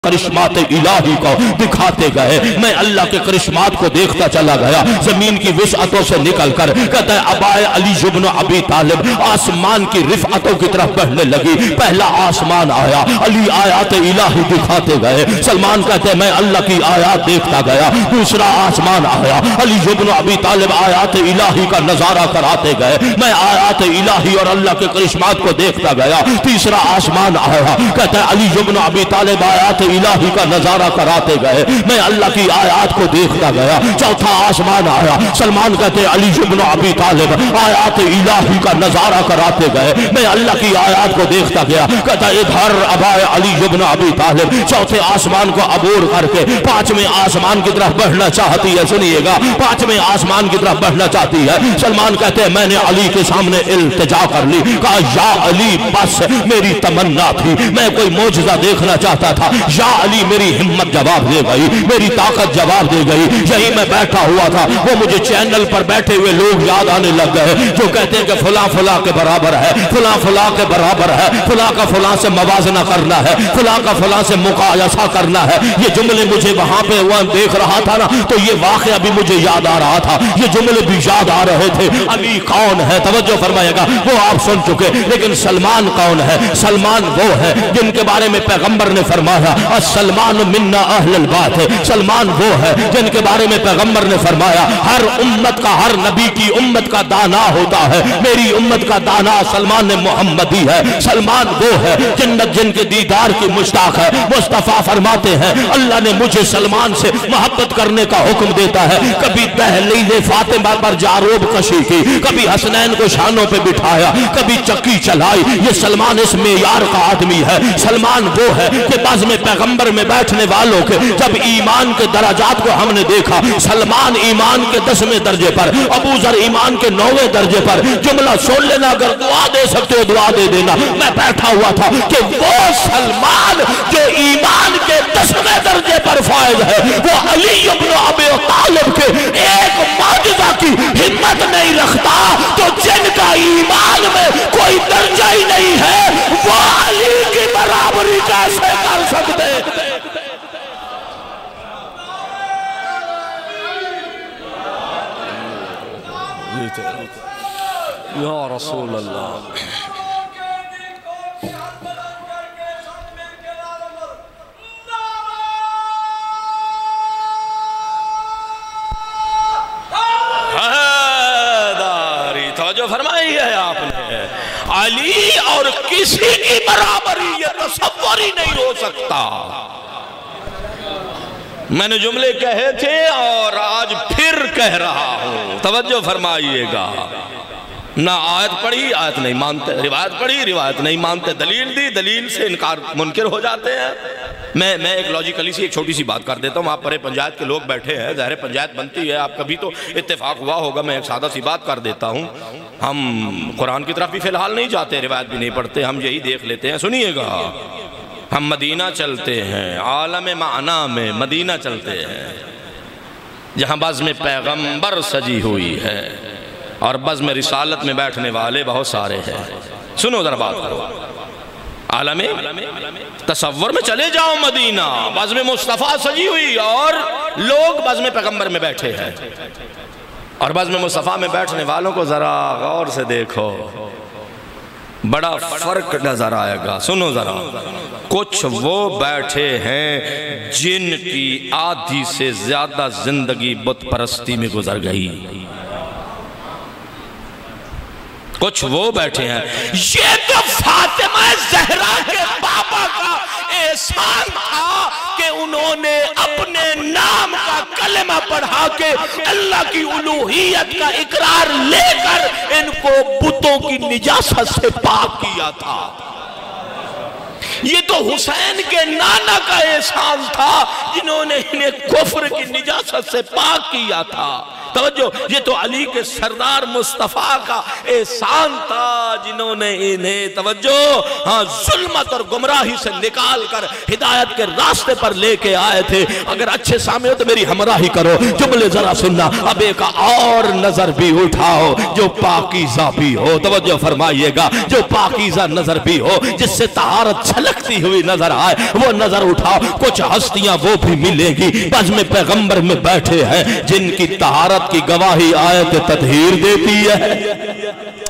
کرشمات الہی کو دکھاتے گئے، میں اللہ کے کرشمات کو دیکھتا چلا گیا، زمین کی وسعتوں سے نکل کر کہتا ہے ابائے علی ابن ابی طالب آسمان کی رفعتوں کی طرف بڑھنے لگی، پہلا آسمان آیا، علی آیات الہی دکھاتے گئے، سلمان کہتے ہیں میں اللہ کی آیات دیکھتا گیا، دوسرا آسمان آیا، علی ابن ابی طالب آیات الہی کا نظارہ کراتے گئے، میں آیات الہی اور اللہ کے کرشمات کو دیکھتا گیا، تیسرا آسمان آیا، کہتا ہے علی ابن ابی طالب آیات الہی کا نظارہ کراتے گئے، میں اللہ کی آیات کو دیکھتا گیا، چوتھا آسمان آیا، سلمان کہتے ہیں علی ابن ابی طالب آیات الہی کا نظارہ کراتے گئے، میں اللہ کی آیات کو دیکھتا گیا، کہتا ہے ادھر ابائے علی ابن ابی طالب چوتھے آسمان کو عبور کر کے پانچویں آسمان کی طرف بڑھنا چاہتی ہے، سنیے گا پانچویں آسمان کی طرف بڑھنا چاہتی ہے، سلمان کہتے ہیں میں نے علی کے سامنے التجا کر لی، کہا یا علی بس میری تمنا تھی، میں کوئی معجزہ دیکھنا چاہتا تھا، یا علی میری ہمت جواب دے گئی، میری طاقت جواب دے گئی، یہی میں بیٹھا ہوا تھا، وہ مجھے چینل پر بیٹھے ہوئے لوگ یاد آنے لگ گئے جو کہتے ہیں کہ فلاں فلاں کے برابر ہے، فلاں فلاں کے برابر ہے، فلاں کا فلاں سے موازنہ کرنا ہے، فلاں کا فلاں سے مقایسہ کرنا ہے، یہ جملے مجھے وہاں پہ وہ دیکھ رہا تھا نا تو یہ واقعہ بھی مجھے یاد آ رہا تھا، یہ جملے بھی یاد آ رہے تھے، علی کون ہے توجہ فرمائے گا، وہ آپ سن چکے، لیکن سلمان کون ہے؟ سلمان وہ ہے جن کے بارے میں پیغمبر نے فرمایا السلمان منا اہل البیت، سلمان وہ ہے جن کے بارے میں پیغمبر نے فرمایا ہر امت کا، ہر نبی کی امت کا دانا ہوتا ہے، میری امت کا دانا سلمان محمدی ہے، سلمان وہ ہے جنت جن کے دیدار کی مشتاق ہے، مصطفیٰ فرماتے ہیں اللہ نے مجھے سلمان سے محبت کرنے کا حکم دیتا ہے، کبھی دہلیز فاطمہ پر جاروب کشی کی، کبھی حسنین کو شانوں پہ بٹھایا، کبھی چکی چلائی، یہ سلمان اس معیار کا آدمی ہے، سلمان وہ ہے کہ بعض میں پیغمبر میں بیٹھنے والوں کے جب ایمان کے درجات کو ہم نے دیکھا، سلمان ایمان کے 10ویں درجے پر، ابو ذر ایمان کے 9ویں درجے پر، جملہ سن لینا اگر دعا دے سکتے ہو دعا دے دینا، میں بیٹھا ہوا تھا کہ وہ سلمان جو ایمان کے 10ویں درجے پر فائز ہے، وہ علی ابن ابی طالب کے ایک معجزہ کی ہمت نہیں رکھتا، تو جن کا ایمان میں کوئی درجہ ہی نہیں ہے وہ علی کی برابری کیسے کر سکتے؟ یا رسول اللہ توجہ فرمائی ہے آپ نے، علی اور کسی کی برابری یہ تصور ہی نہیں ہو سکتا، میں نے جملے کہے تھے اور آج پھر کہہ رہا ہوں، توجہ فرمائیے گا، نہ آیت پڑھی آیت نہیں مانتے، روایت پڑھی روایت نہیں مانتے، دلیل دی دلیل سے انکار منکر ہو جاتے ہیں۔ میں ایک لاجیکلی سی ایک چھوٹی سی بات کر دیتا ہوں، آپ پرے پنجایت کے لوگ بیٹھے ہیں، ظاہر پنجایت بنتی ہے، آپ کبھی تو اتفاق ہوا ہوگا، میں ایک سادہ سی بات کر دیتا ہوں، ہم قرآن کی طرف بھی فی الحال نہیں جاتے، روایت بھی نہیں پڑھتے، ہم یہی دیکھ لیتے ہیں، سنیے گا، ہم مدینہ چلتے ہیں، عالم معنی میں مدینہ چلتے ہیں، جہاں بزم پیغمبر سجی ہوئی ہے اور بزم رسالت میں بیٹھنے والے بہت سارے ہیں، سنو ذرا بات کرو، عالم تصور میں چلے جاؤ مدینہ، بزم مصطفیٰ سجی ہوئی اور لوگ بزم پیغمبر میں بیٹھے ہیں، اور بزم مصطفیٰ میں بیٹھنے والوں کو ذرا غور سے دیکھو، بڑا فرق نظر آئے گا، سنو ذرا، کچھ وہ بیٹھے ہیں جن کی آدھی سے زیادہ زندگی بت پرستی میں گزر گئی، کچھ وہ بیٹھے ہیں، یہ تو فاطمہ زہرا کے بابا کا احسان تھا کہ انہوں نے اپنے نام کا کلمہ پڑھا کے اللہ کی الوہیت کا اقرار لے کر ان کو بتوں کی نجاست سے پاک کیا تھا۔ یہ تو حسین کے نانا کا احسان تھا جنہوں نے انہیں کفر کی نجاست سے پاک کیا تھا۔ توجہ، یہ تو علی کے سردار مصطفیٰ کا احسان تھا جنہوں نے انہیں توجہ ظلمت اور گمراہی سے نکال کر ہدایت کے راستے پر لے کے آئے تھے۔ اگر اچھے سامنے ہو تو میری ہمراہی کرو، جملے ذرا سننا۔ اب ایک اور نظر بھی اٹھاؤ جو پاکیزہ بھی ہو، توجہ فرمائیے گا، جو پاکیزہ نظر بھی ہو، جس سے طہارت چھلکتی ہوئی نظر آئے، وہ نظر اٹھاؤ۔ کچھ ہستیاں وہ بھی ملے گی بزم پیغمبر میں بیٹھے ہیں جن کی طہارت کی گواہی آیت تطہیر دیتی ہے۔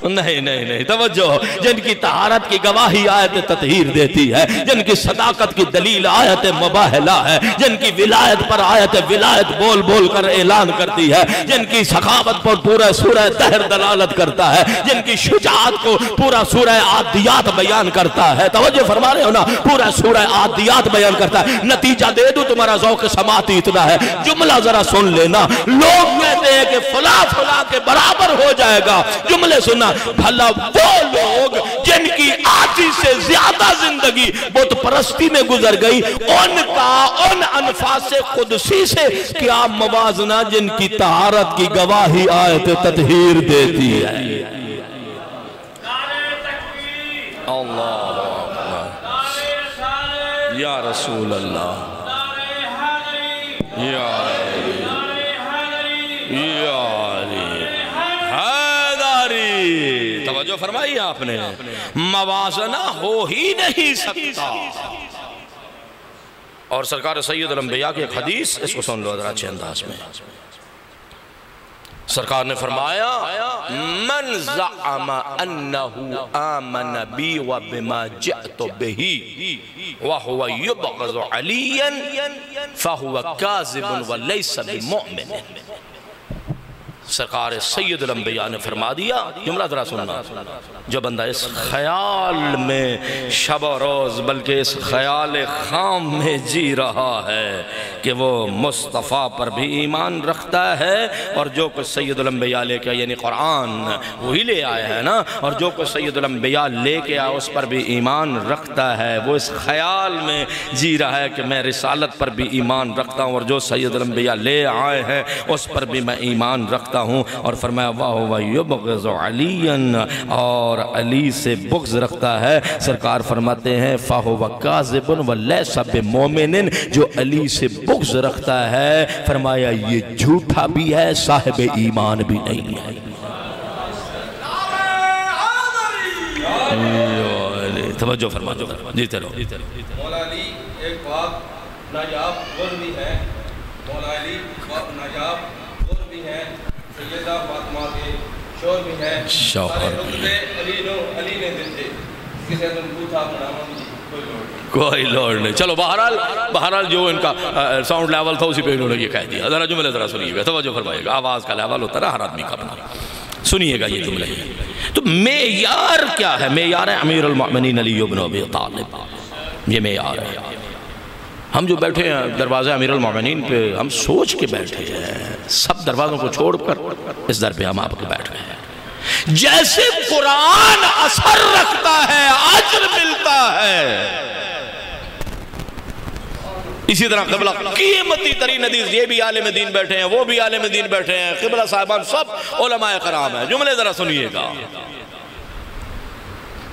نہیں توجہ، جن کی طہارت کی گواہی آیت تطہیر دیتی ہے، جن کی صداقت کی دلیل آیت مباہلہ ہے، جن کی ولایت پر آیت ولایت بول بول کر اعلان کرتی ہے، جن کی سخاوت پر پورا سورہ دہر دلالت کرتا ہے، جن کی شجاعت کو پورا سورہ عادیات بیان کرتا ہے۔ توجہ فرما رہے ہو نا، پورا سورہ عادیات بیان کرتا ہے۔ نتیجہ دے دوں، تمہارا ذوق سماعتی اتنا ہے، جملہ ذرا سن لینا۔ لوگ کہتے ہیں کہ فلاں فلاں کے برابر ہو جائے گا، جملے سننا۔ بھلا وہ لوگ جن کی آدھی سے زیادہ زندگی بت پرستی میں گزر گئی، ان کا ان انفاس قدسی سے کیا موازنہ جن کی طہارت کی گواہی آیت تطہیر دیتی ہے۔ اللہ یا رسول اللہ، یا توجہ فرمائی آپ نے، موازنہ ہو ہی نہیں سکتا۔ اور سرکار سید الانبیاء کی ایک حدیث، اس کو سن لو ذرا اچھے انداز میں۔ سرکار نے فرمایا من زعم انہو آمن بی و بما جئت بہی وہو یبغض علیا فہو کاذب ولیس بمؤمن۔ سرکار سید الانبیاء نے فرما دیا، جملہ ذرا سننا، جو بندہ اس خیال میں شب و روز بلکہ اس خیال خام میں جی رہا ہے کہ وہ مصطفیٰ پر بھی ایمان رکھتا ہے، اور جو کچھ سید الانبیاء لے کے یعنی قرآن وہی لے آئے ہیں نا، اور جو کچھ سید الانبیاء لے کے آئے اس پر بھی ایمان رکھتا ہے، وہ اس خیال میں جی رہا ہے کہ میں رسالت پر بھی ایمان رکھتا ہوں، اور جو سید الانبیاء لے آئے ہیں اس پر بھی میں ایمان رکھتا ہوں۔ اور فرمایا وَهُوَ يُبْغِضُ عَلِيًّا، اور علی سے بغض رکھتا ہے، سرکار فرماتے ہیں فَهُوَ كَاذِبٌ وَلَيْسَ بِمُؤْمِنٍ، جو علی سے بغض رکھتا ہے فرمایا یہ جھوٹا بھی ہے، صاحب ایمان بھی نہیں ہے۔ توجہ فرما دو جی چلو۔ مولا علی ایک بات نایاب غربی ہے، مولا علی بات نایاب غربی ہے، سیدہ فاطمہ کے شور بھی ہے، سارے رتبے علی نے دیتے، کسی نے پوچھا کوئی لوڑ نہیں۔ چلو بہرحال جو ان کا ساؤنڈ لیول تھا اسی پہ انہوں نے یہ کہہ دیا۔ ذرا جملے ذرا سنیے گا، توجہ فرمائیے گا، آواز کا لیول ہوتا ہے ہر آدمی کا اپنا، سنیے گا یہ جملے۔ تو معیار کیا ہے؟ معیار ہے امیر المؤمنین علی بن ابی طالب، یہ معیار ہے۔ ہم جو بیٹھے ہیں دروازہ امیر المؤمنین پہ، ہم سوچ کے بیٹھے ہیں، سب دروازوں کو چھوڑ کر اس در پہ ہم آپ کے بیٹھ گئے ہیں۔ جیسے قرآن اثر رکھتا ہے، اجر ملتا ہے، اسی طرح قبلہ قیمتی ترین حدیث، یہ بھی عالم دین بیٹھے ہیں، وہ بھی عالم دین بیٹھے ہیں، قبلہ صاحبان سب علماء کرام ہیں۔ جملے ذرا سنیے گا،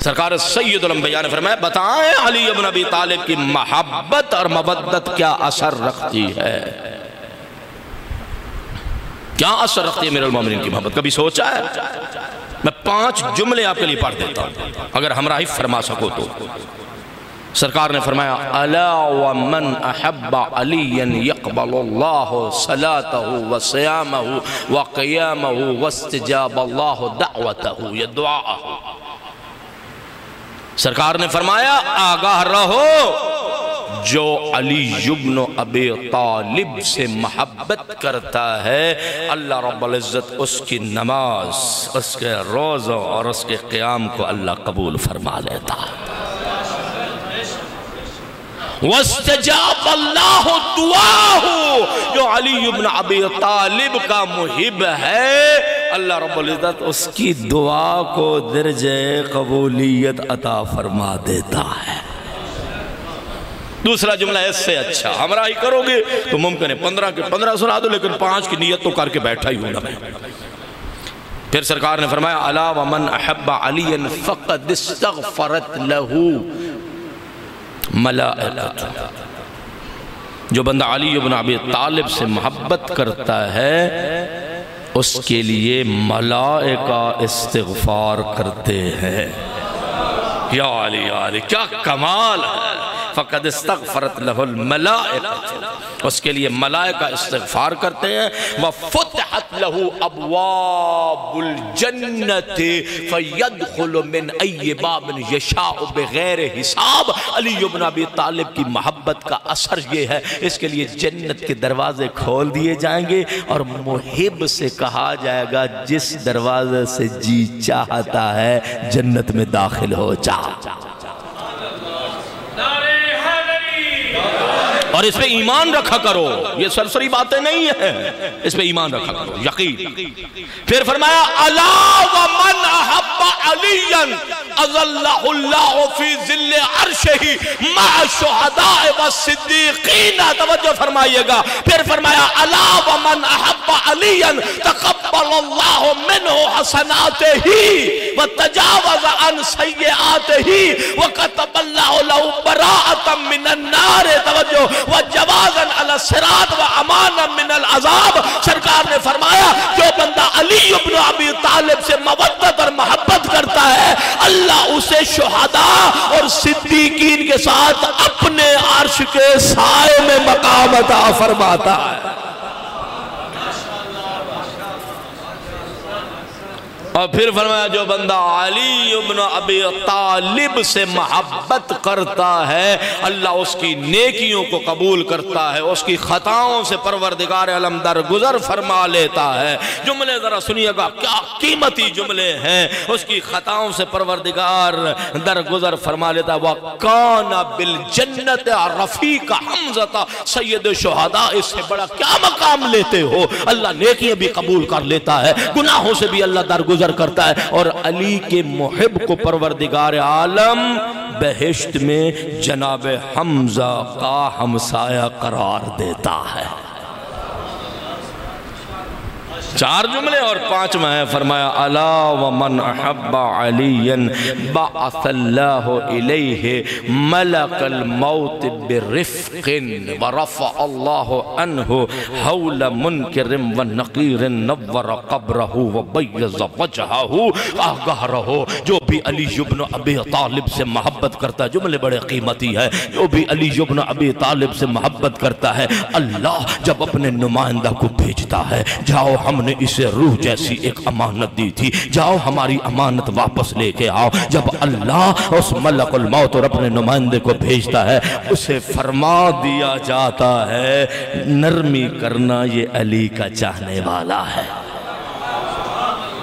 سرکار سید الانبیاء نے فرمایا بتائیں علی بن ابی طالب کی محبت اور مودت کیا اثر رکھتی ہے؟ کیا اثر رکھتی ہے امیر المومنین کی محبت؟ کبھی سوچا ہے؟ میں 5 جملے آپ کے لیے پڑھ دیتا ہوں اگر ہمراہی فرما سکو تو۔ سرکار نے فرمایا الا ومن احب علی یقبل اللہ صلاتہ وصیامہ وقیامہ واستجاب اللہ دعوتہ، یہ دعا۔ سرکار نے فرمایا آگاہ رہو، جو علی بن ابی طالب سے محبت کرتا ہے اللہ رب العزت اس کی نماز، اس کے روزوں اور اس کے قیام کو اللہ قبول فرما لیتا ہے۔ واستجاب اللہ دعاہو، جو علی بن ابی طالب کا محب ہے اللہ رب العزت اس کی دعا کو درجہ قبولیت عطا فرما دیتا ہے۔ دوسرا جملہ اس سے اچھا ہمراہی کرو گے تو ممکن ہے 15 کے 15 سنا دو، لیکن 5 کی نیت تو کر کے بیٹھا ہی ہونا میں۔ پھر سرکار نے فرمایا الا ومن احب علی فقد استغفرت لہ ملائکۃ، جو بندہ علی بن ابی طالب سے محبت کرتا ہے اس کے لیے ملائکہ استغفار کرتے ہیں۔ یا علی یا علی، کیا کمال ہے! فقد استغفرت لہ الملائکۃ، اس کے لیے ملائکہ استغفار کرتے ہیں۔ وفتحت لہ ابواب الجنت فیدخل من ای باب یشاء بغیر حساب۔ علی بن ابی طالب کی محبت کا اثر یہ ہے، اس کے لیے جنت کے دروازے کھول دیے جائیں گے اور محب سے کہا جائے گا جس دروازے سے جی چاہتا ہے جنت میں داخل ہو جا۔ اور اس پہ ایمان رکھا کرو، یہ سرسری باتیں نہیں ہیں، اس پہ ایمان رکھا کرو، یقین۔ پھر فرمایا الا ومن احب علیا اظلہ اللہ فی ظل عرشہ مع الشہداء والصدیقین، توجہ فرمائیے گا۔ پھر فرمایا الا ومن احب علیا تقبل اللہ منہ حسناتہ وتجاوز عن سیئاتہ وکتب اللہ لہ براءۃ من النار، توجہ، وجوازا علی الصراط وامانا من العذاب۔ سرکار نے فرمایا جو بندہ علی بن ابی طالب سے مودت اور محبت کرتا ہے، اللہ اسے شہداء اور صدیقین کے ساتھ اپنے عرش کے سائے میں مقام عطا فرماتا ہے۔ اور پھر فرمایا جو بندہ علی بن ابی طالب سے محبت کرتا ہے اللہ اس کی نیکیوں کو قبول کرتا ہے، اس کی خطاؤں سے پروردگار عالم درگزر فرما لیتا ہے۔ جملے ذرا سنیے گا، کیا قیمتی جملے ہیں۔ اس کی خطاؤں سے پروردگار درگزر فرما لیتا ہے۔ وَقَانَ بِالْجَنَّةِ رَفِيقَ حَمْزَةَ سید الشہداء، اس سے بڑا کیا مقام لیتے ہو؟ اللہ نیکیاں بھی قبول کر لیتا ہے، گناہوں سے بھی اللہ درگزر کرتا ہے، اور علی کے محب کو پروردگار عالم بہشت میں جناب حمزہ کا ہمسایہ قرار دیتا ہے۔ 4 جملے اور 5واں ہے، فرمایا الا ومن احب علی بعث اللہ الیہ ملک الموت برفق ورفع اللہ عنہ حول منکر ونقیر نور قبرہ وبیض وجہہ۔ آگاہ رہو، جو بھی علی بن ابی طالب سے محبت کرتا ہے، جملے بڑے قیمتی ہے، جو بھی علی بن ابی طالب سے محبت کرتا ہے، اللہ جب اپنے نمائندہ کو بھیجتا ہے، جاؤ ہم نے اسے روح جیسی ایک امانت دی تھی، جاؤ ہماری امانت واپس لے کے آؤ۔ جب اللہ اس ملک الموت اور اپنے نمائندے کو بھیجتا ہے، اسے فرما دیا جاتا ہے نرمی کرنا یہ علی کا چاہنے والا ہے۔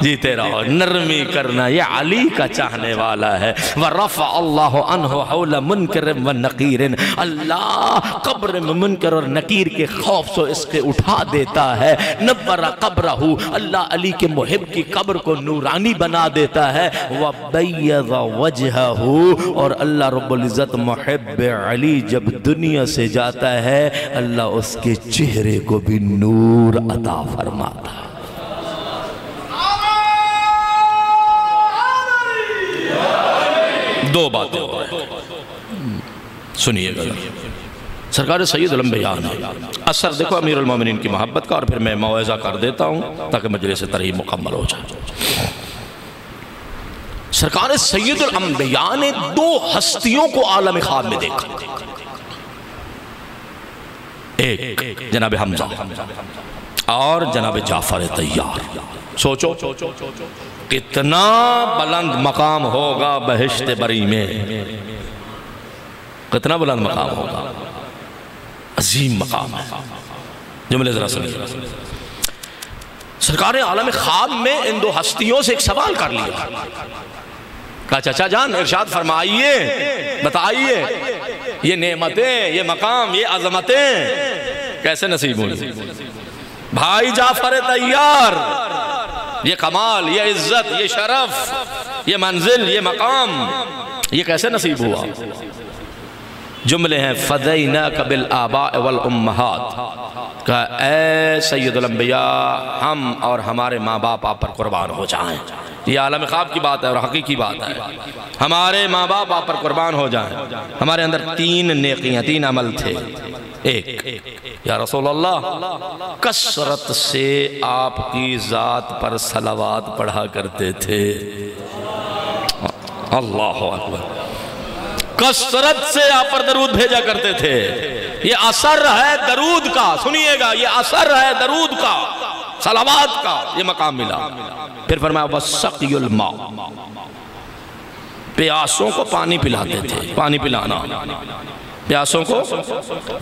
جیتے رہو، نرمی کرنا یہ علی کا چاہنے والا ہے۔ وَرَفَعَ اللَّهُ عَنْهُ حَوْلَ مُنْكِرٍ وَنَقِيرٍ، اللہ قبر میں منکر اور نقیر کے خوف سے اس کے اٹھا دیتا ہے۔ نَوَّرَ قَبْرَهُ، اللہ علی کے محب کی قبر کو نورانی بنا دیتا ہے۔ وَبَيَّضَ وَجْهَهُ، اور اللہ رب العزت محب علی جب دنیا سے جاتا ہے، اللہ اس کے چہرے کو بھی نور عطا فرماتا ہے۔ دو باتیں ہو رہے ہیں، سنیے گا۔ سرکار سید الانبیاء نے اثر دیکھو امیر المومنین کی محبت کا، اور پھر میں موعظہ کر دیتا ہوں تاکہ مجلس ترغیب مکمل ہو جائے۔ سرکار سید الانبیاء نے 2 ہستیوں کو عالم خواب میں دیکھا، ایک جناب حمزہ اور جناب جعفر طیار۔ سوچو کتنا بلند مقام ہوگا بہشت بری میں، کتنا بلند مقام ہوگا، عظیم مقام ہے۔ جملے ذرا سنیے، سرکار عالم خواب میں ان 2 ہستیوں سے ایک سوال کر لیا، کہا چچا جان ارشاد فرمائیے، بتائیے یہ نعمتیں، یہ مقام، یہ عظمتیں کیسے نصیب ہوئی؟ بھائی جعفر طیار، یہ کمال، یہ عزت، یہ شرف، یہ منزل، یہ مقام، یہ کیسے نصیب ہوا؟ جملے ہیں فدیناک بالآباء والامہات، کہا اے سید الانبیاء ہم اور ہمارے ماں باپ آپ پر قربان ہو جائیں. یہ عالم خواب کی بات ہے اور حقیقی بات ہے. ہمارے ماں باپ آپ پر قربان ہو جائیں. ہمارے اندر 3 نیکیاں 3 عمل تھے. ایک، یا رسول اللہ کثرت سے آپ کی ذات پر صلوات پڑھا کرتے تھے. اللہ اکبر. کثرت سے آپ پر درود بھیجا کرتے تھے. یہ اثر ہے درود کا، سنیے گا، یہ اثر ہے درود کا، صلوات کا، یہ مقام ملا. پھر فرمایا وَسَقْيُ الْمَاءِ، پیاسوں کو پانی پلاتے تھے. پانی پلانا، پیاسوں کو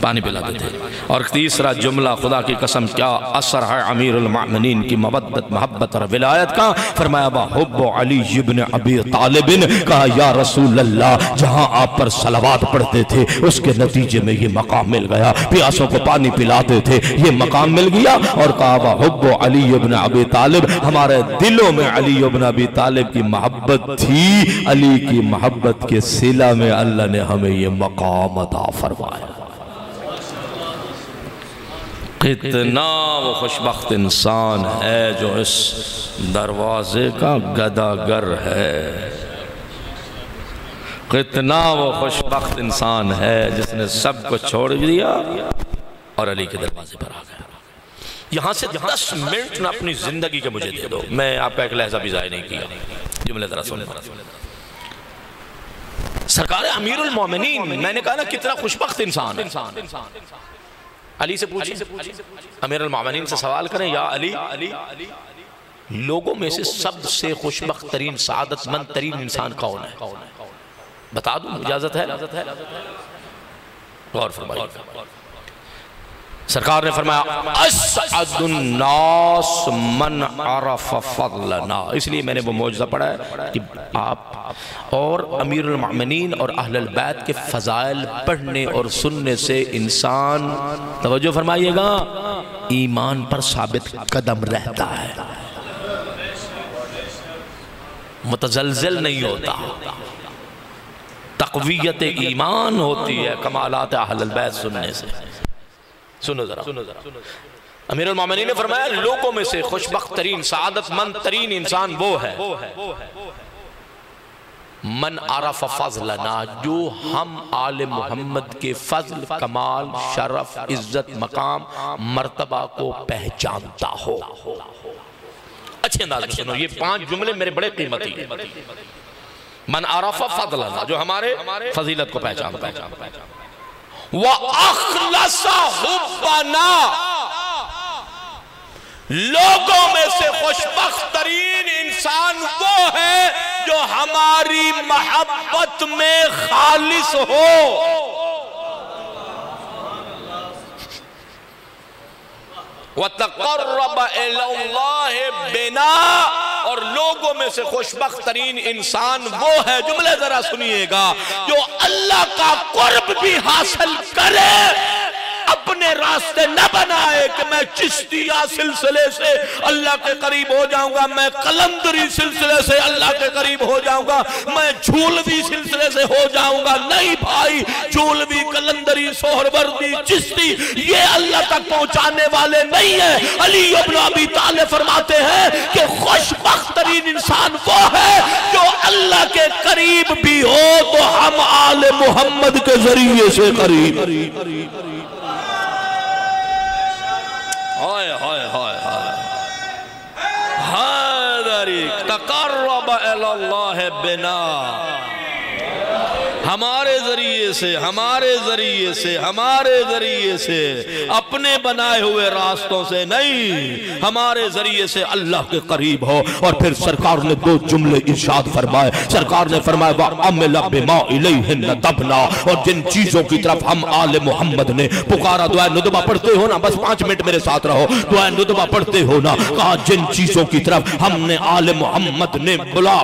پانی پلاتے تھے. اور تیسرا جملہ خدا کی قسم کیا اثر ہے امیر المؤمنین کی مودت محبت اور ولایت کا. فرمایا وَحُبُّ عَلِيِّ بْنِ أَبِي طَالِبٍ، کہا یا رسول اللہ جہاں آپ پر صلوات پڑھتے تھے اس کے نتیجے میں یہ مقام مل گیا. پیاسوں کو پانی پلاتے تھے، یہ مقام مل گیا. اور کہا وَحُبُّ عَلِيِّ بْنِ أَبِي طَالِبٍ، ہمارے دلوں میں علی بن ابی طالب کی محبت تھی. علی کی محبت کے صلہ میں اللہ نے ہمیں یہ مقام عطا فرمایا. کتنا وہ خوشبخت انسان ہے جو اس دروازے کا گداگر ہے. کتنا وہ خوشبخت انسان ہے جس نے سب کو چھوڑ دیا اور علی کے دروازے پر آ گیا. یہاں سے 10 منٹ نہ اپنی زندگی کے مجھے دے دو، میں آپ کا ایک لحظہ بھی ضائع نہیں کیا. جملے ذرا سنیں. سرکار امیر المومنین، میں نے کہا نا کتنا خوشبخت انسان ہے. علی سے پوچھیں، امیر المومنین سے سوال کریں یا علی لوگوں میں سے سب سے خوشبخت ترین سعادت مند ترین انسان کون ہے؟ بتا دوں، اجازت ہے؟ غور فرمائیے. سرکار نے فرمایا اسعد الناس من عرف فضلنا. اس لیے میں نے وہ معجزہ پڑھا ہے کہ آپ اور امیر المؤمنین اور اہل البیت کے فضائل پڑھنے اور سننے سے انسان، توجہ فرمائیے گا، ایمان پر ثابت قدم رہتا ہے، متزلزل نہیں ہوتا، تقویت ایمان ہوتی ہے کمالات اہل البیت سننے سے. سنو ذرا. امیر المومنین نے فرمایا لوگوں میں سے خوشبخت ترین سعادت مند ترین انسان وہ ہے من عرف فضلنا، جو ہم آل محمد کے فضل، کمال، شرف، عزت، مقام، مرتبہ کو پہچانتا ہو. اچھے انداز میں سنو، یہ 5 جملے میرے بڑے قیمتی ہیں. من عرف فضلنا، جو ہمارے فضیلت کو پہچانتا ہے. وَأَخْلَصَ حُبَّنَا، لوگوں میں سے خوشبخت ترین انسان وہ ہے جو ہماری محبت میں خالص ہو. وَتَقَرَّبَ إِلَى اللَّهِ بِنَا، اور لوگوں میں سے خوشبخت ترین انسان وہ ہے، جملے ذرا سنیے گا، جو اللہ کا قرب بھی حاصل کرے، اپنے راستے نہ بنائے کہ میں چشتیہ سلسلے سے اللہ کے قریب ہو جاؤں گا، میں قلندری سلسلے سے اللہ کے قریب ہو جاؤں گا، میں جھولوی سلسلے سے ہو جاؤں گا. نہیں بھائی، جھولوی، قلندری، سہروردی، چشتی یہ اللہ تک پہنچانے والے نہیں ہیں. علی بن ابی طالب فرماتے ہیں کہ خوشبخت ترین انسان وہ ہے جو اللہ کے قریب بھی ہو تو ہم آل محمد کے ذریعے سے قریب. ہائے ہائے ہائے ہائے تقرب الی اللہ بنا، ہمارے ذریعے سے، ہمارے ذریعے سے، ہمارے ذریعے سے، اپنے بنائے ہوئے راستوں سے نہیں، ہمارے ذریعے سے اللہ کے قریب ہو. اور پھر سرکار نے 2 جملے ارشاد فرمائے. سرکار نے فرمایا وَعَمِلَ بِمَا إِلَيْهِ نَدَبْنَا، اور جن چیزوں کی طرف ہم آل محمد نے پکارا. دعائے ندبہ پڑھتے ہو نا، بس 5 منٹ میرے ساتھ رہو. دعائے ندبہ پڑھتے ہو نا، کہا جن چیزوں کی طرف ہم نے آل محمد نے بلا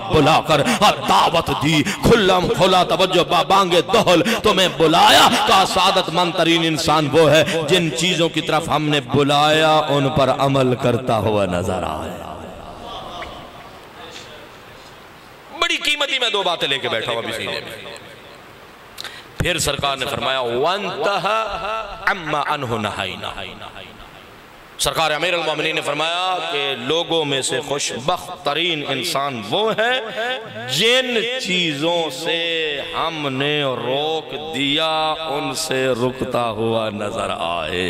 کر دعوت دی، کھلم کھلا توجہ بانگے دہل تمہیں بلایا، کہا سعادت مند ترین انسان وہ ہے جن چیزوں کی طرف ہم نے بلایا ان پر عمل کرتا ہوا نظر آئے. بڑی قیمتی میں 2 باتیں لے کے بیٹھا ہوں ابھی سینے میں. پھر سرکار نے فرمایا وَانْتَهَا عَمَّا عَنْهُ نَهَيْنَا. سرکار امیر المومنین نے فرمایا کہ لوگوں میں سے خوشبخت ترین انسان وہ ہے جن چیزوں سے ہم نے روک دیا ان سے رکتا ہوا نظر آئے.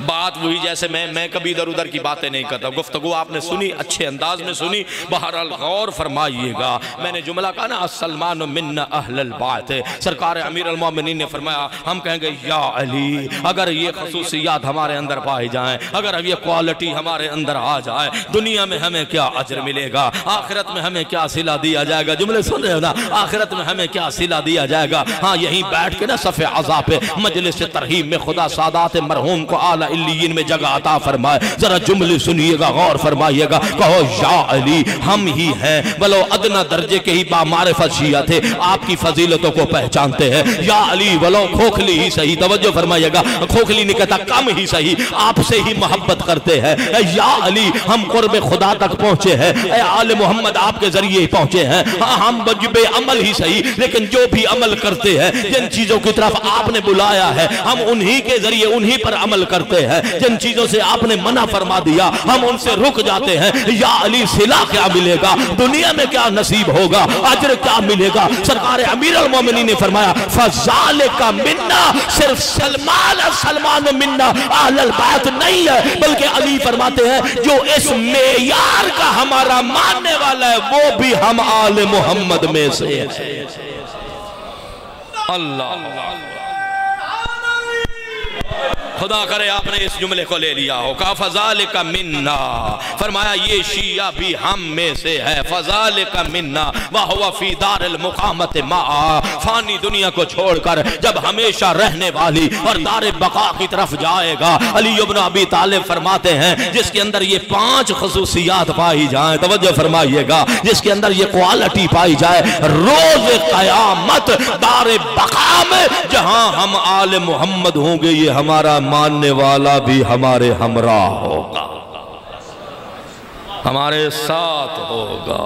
بات وہی جیسے میں کبھی ادھر ادھر کی باتیں نہیں کرتا. گفتگو آپ نے سنی، اچھے انداز میں سنی، بہرحال غور فرمائیے گا. میں نے جملہ کہا نا السلمان منا اہل البیت. سرکار امیر المومنین نے فرمایا ہم کہیں گے یا علی اگر یہ خصوصیات ہمارے اندر پائی جائیں، اگر یہ کوالٹی ہمارے اندر آ جائے، دنیا میں ہمیں کیا اجر ملے گا، آخرت میں ہمیں کیا صلہ دیا جائے گا. جملے سن رہے ہو نا؟ آخرت میں ہمیں کیا صلہ دیا جائے گا. ہاں یہیں بیٹھ کے نا صف عزا پہ مجلس ترحیم میں خدا سادات مرحوم کو اعلیٰ علیین میں جگہ عطا فرمائے. ذرا جملے سنیے گا، غور فرمائیے گا. کہو یا علی ہم ہی ہیں ولو ادنا درجے کے ہی بامعرفت شیعہ تھے، آپ کی فضیلتوں کو پہچانتے ہیں. یا علی ولو کھوکھلی ہی صحیح، توجہ فرمائیے گا، کھوکھلی نہیں کہتا کم ہی صحیح، آپ سے ہی محبت کرتے ہیں. یا علی ہم قرب خدا تک پہنچے ہیں، اے آل محمد آپ کے ذریعے ہی پہنچے ہیں. ہاں ہم بے عمل ہی صحیح لیکن جو بھی عمل کرتے ہیں، جن چیزوں کی طرف آپ نے بلایا ہے ہم انہی کے ذریعے انہی پر عمل کرتے ہیں. جن چیزوں سے آپ نے منع فرما دیا ہم ان سے رک جاتے ہیں. یا علی صلہ کیا ملے گا، دنیا میں کیا نصیب ہوگا، اجر کیا ملے گا. سرکار امیر المومنین نے فرمایا فَذَلِكَ مِنَّا، صرف سلمان منا اہل البیت نہیں ہے بلکہ علی فرماتے ہیں جو اس معیار کا ہمارا ماننے والا ہے وہ بھی ہم آل محمد میں سے ہے. اللہ خدا کرے آپ نے اس جملے کو لے لیا ہو. کہا فَذَلِكَ مِنَّا، فرمایا یہ شیعہ بھی ہم میں سے ہے. فَذَلِكَ مِنَّا وَهُوَ فِي دَارِ الْمُقَامَةِ مَعَا، فانی دنیا کو چھوڑ کر جب ہمیشہ رہنے والی اور دار بقا کی طرف جائے گا. علی ابن ابی طالب فرماتے ہیں جس کے اندر یہ 5 خصوصیات پائی جائیں، توجہ فرمائیے گا، جس کے اندر یہ کوالٹی پائی جائے، روز قیامت دار بقا میں جہاں ہم آل محمد ہوں گے یہ ہمارا ماننے والا بھی ہمارے ہمراہ ہوگا، ہمارے ساتھ ہوگا.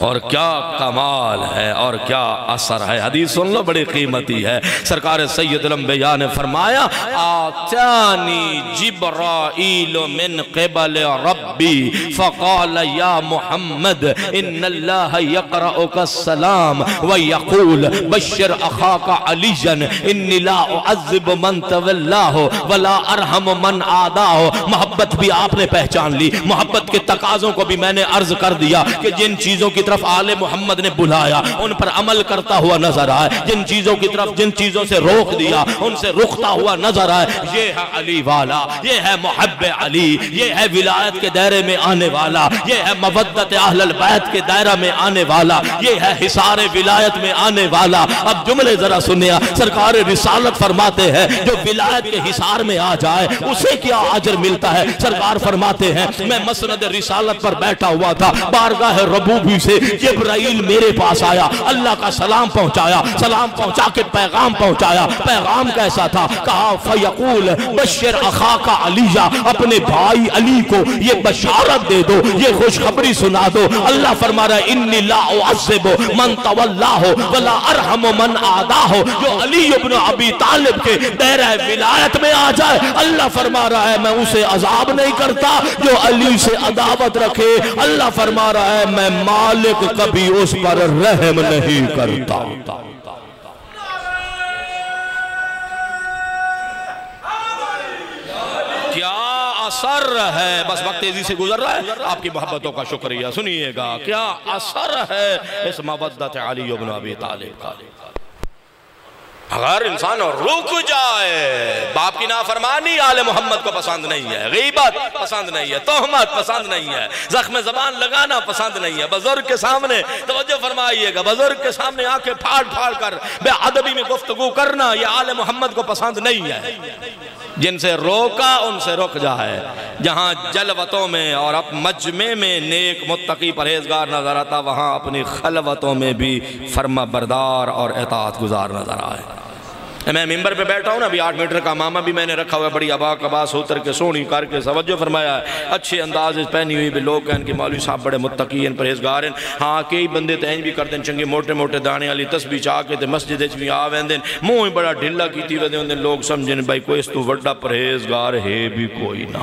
اور کیا کمال ہے اور کیا اثر ہے. حدیث سن لو، بڑی قیمتی ہے. سرکار سید الانبیاء نے فرمایا آتانی جبرائیل من قبل ربی فقال یا محمد ان اللہ یقرأک السلام ویقول بشر اخاک علیجا انی لا اعذب من تولاہ ولا ارحم من آداہ. محبت بھی آپ نے پہچان لی، محبت کے تقاضوں کو بھی میں نے عرض کر دیا کہ جن چیزوں کی طرف آل محمد نے بلایا ان پر عمل کرتا ہوا نظر آئے، جن چیزوں کی طرف جن چیزوں سے روک دیا ان سے رکتا ہوا نظر آئے. یہ ہے علی والا، یہ ہے محب علی، یہ ہے ولایت کے دائرے میں آنے والا، یہ ہے مودت اہل البیت کے دائرہ میں آنے والا، یہ ہے حصار ولایت میں آنے والا. اب جملے ذرا سنیا. سرکار رسالت فرماتے ہیں جو ولایت کے حصار میں آ جائے اسے کیا اجر ملتا ہے. سرکار فرماتے ہیں میں مسند رسالت پر بیٹھا ہوا تھا، بارگاہ ربوبی سے جبرائیل میرے پاس آیا، اللہ کا سلام پہنچایا، سلام پہنچا کے پیغام پہنچایا. پیغام کیسا تھا؟ کہا فیقول بشر اخاک علیجا، اپنے بھائی علی کو یہ بشارت دے دو، یہ خوشخبری سنا دو. اللہ فرما رہا ہے انی لا اعذب من تولاہ ولا ارحم من آداہ. جو علی ابن ابی طالب کے دائرہ ولایت میں آ جائے اللہ فرما رہا ہے میں اسے عذاب نہیں کرتا، جو علی سے عداوت رکھے اللہ فرما رہا ہے میں مالک کبھی اس پر رحم نہیں کرتا. کیا اثر ہے. بس وقت تیزی سے گزر رہا ہے، آپ کی محبتوں کا شکریہ. سنیے گا کیا اثر ہے اس مودت علی ابن ابی طالب کا. اگر انسان رک جائے، باپ کی نافرمانی آل محمد کو پسند نہیں ہے، غیبت پسند نہیں ہے، تہمت پسند نہیں ہے، زخم زبان لگانا پسند نہیں ہے. بزرگ کے سامنے توجہ فرمائیے گا، بزرگ کے سامنے آنکھیں پھاڑ پھاڑ کر بے ادبی میں گفتگو کرنا یہ آل محمد کو پسند نہیں ہے. جن سے روکا ان سے رک جائے. جہاں جلوتوں میں اور مجمع میں نیک متقی پرہیزگار نظر آتا وہاں اپنی خلوتوں میں بھی فرما بردار اور اطاعت گزار نظر آئے. میں ممبر پہ بیٹھا ہوں نا، ابھی 8 میٹر کا امامہ بھی میں نے رکھا ہوا ہے، بڑی ابا کباس اتر کے سونی کر کے توجہ فرمایا ہے، اچھے انداز پہنی ہوئی بھی لوگ کہن کہ مولوی صاحب بڑے متقی ہیں، پرہیزگار ہیں۔ ہاں کئی بندے تو اینج بھی کرتے ہیں، چنگے موٹے موٹے دانے والی تسبیح چاہ کے تے مسجد وچ بھی آ ویندے، منہ بڑا ڈھلا کیتی ویندے ہوندے، لوگ سمجھن بھائی کوئی اس تو بڑا پرہیزگار ہے بھی کوئی نہ۔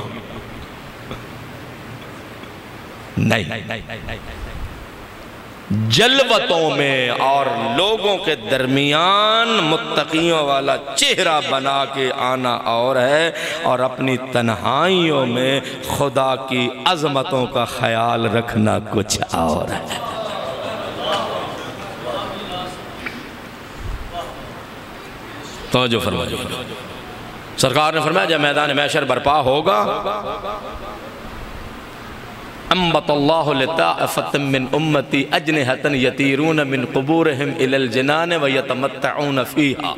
نہیں، جلوتوں میں اور لوگوں کے درمیان متقیوں والا چہرہ بنا کے آنا اور ہے، اور اپنی تنہائیوں میں خدا کی عظمتوں کا خیال رکھنا کچھ اور ہے۔ توجہ فرمائیے، سرکار نے فرمایا جب میدان محشر برپا ہوگا، انبت اللہ لطائفۃ من امتی اجنحۃ یطیرون من قبورہم الی الجنان ویتمتعون فیہا۔